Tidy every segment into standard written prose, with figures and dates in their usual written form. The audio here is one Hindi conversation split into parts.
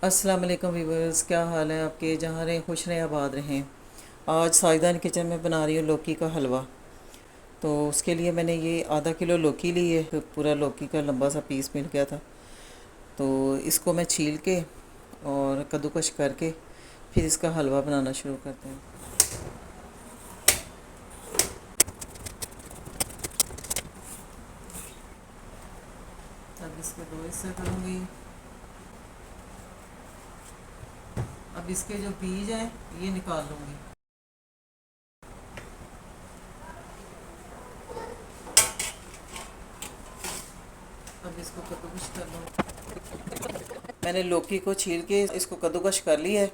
अस्सलाम वालेकुम व्यूवर्स, क्या हाल है आपके? जहाँ रहें खुश रहें, आबाद रहें। आज साजदान किचन में बना रही हूँ लौकी का हलवा। तो उसके लिए मैंने ये आधा किलो लौकी ली है। तो पूरा लौकी का लंबा सा पीस मिल गया था, तो इसको मैं छील के और कद्दूकश करके फिर इसका हलवा बनाना शुरू करते हैं। अब इसके दो हिस्से करूँगी। अब इसके जो बीज हैं ये निकाल लूँगी। अब इसको कद्दूकश कर लूँ। मैंने लौकी को छील के इसको कद्दूकश कर लिया है।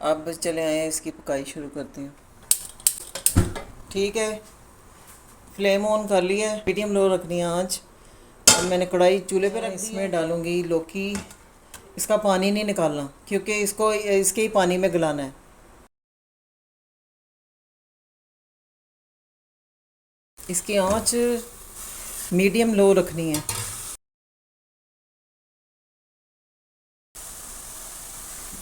अब चले आए इसकी पकाई शुरू करते हैं। ठीक है, फ्लेम ऑन कर लिया है, मीडियम लो रखनी है आँच। अब मैंने कढ़ाई चूल्हे पे रख दी है। इसमें डालूंगी लौकी। इसका पानी नहीं निकालना क्योंकि इसको इसके ही पानी में गलाना है। इसकी आँच मीडियम लो रखनी है।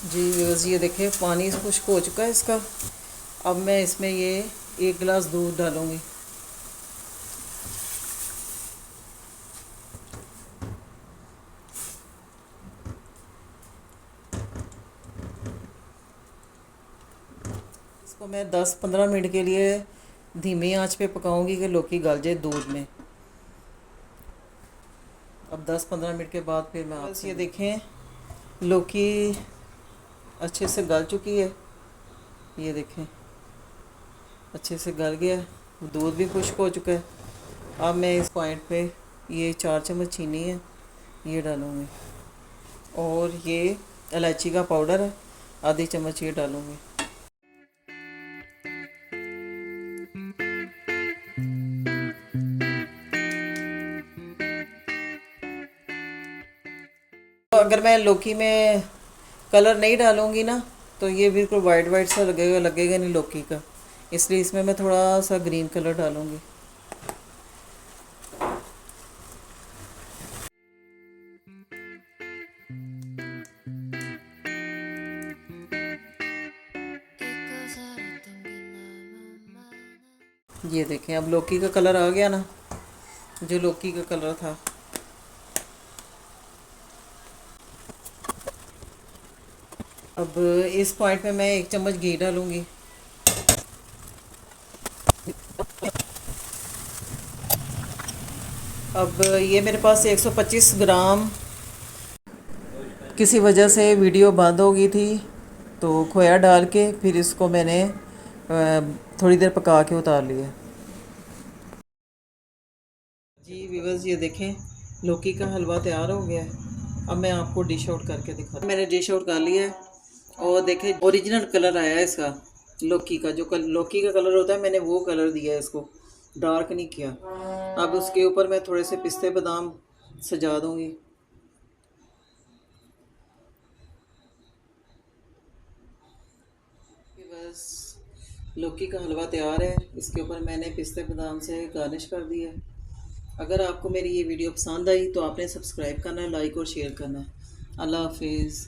जी बस ये देखिए, पानी खुश्क हो चुका है इसका। अब मैं इसमें ये 1 गिलास दूध डालूंगी। इसको मैं 10-15 मिनट के लिए धीमी आंच पे पकाऊंगी कि लौकी गल जाए दूध में। अब 10-15 मिनट के बाद फिर मैं बस ये देखें, लौकी अच्छे से गल चुकी है। ये देखें, अच्छे से गल गया, दूध भी खुश्क हो चुका है। अब मैं इस पॉइंट पे ये 4 चम्मच चीनी है ये डालूँगी, और ये इलायची का पाउडर है आधी चम्मच ये डालूँगी। अगर मैं लौकी में कलर नहीं डालूँगी ना तो ये बिल्कुल वाइट वाइट सा लगेगा नहीं लौकी का, इसलिए इसमें मैं थोड़ा सा ग्रीन कलर डालूँगी। ये देखें, अब लौकी का कलर आ गया ना, जो लौकी का कलर था। अब इस पॉइंट पे मैं 1 चम्मच घी डालूँगी। अब ये मेरे पास 125 ग्राम, किसी वजह से वीडियो बंद हो गई थी तो खोया डाल के फिर इसको मैंने थोड़ी देर पका के उतार लिया। जी व्यूअर्स, ये देखें, लौकी का हलवा तैयार हो गया है। अब मैं आपको डिश आउट करके दिखा, मैंने डिश आउट कर लिया है और देखें ओरिजिनल कलर आया है इसका। लौकी का जो लौकी का कलर होता है, मैंने वो कलर दिया है इसको, डार्क नहीं किया। अब उसके ऊपर मैं थोड़े से पिस्ते बादाम सजा दूंगी। बस लौकी का हलवा तैयार है। इसके ऊपर मैंने पिस्ते बादाम से गार्निश कर दिया है। अगर आपको मेरी ये वीडियो पसंद आई तो आपने सब्सक्राइब करना है, लाइक और शेयर करना है। अल्लाह हाफिज़।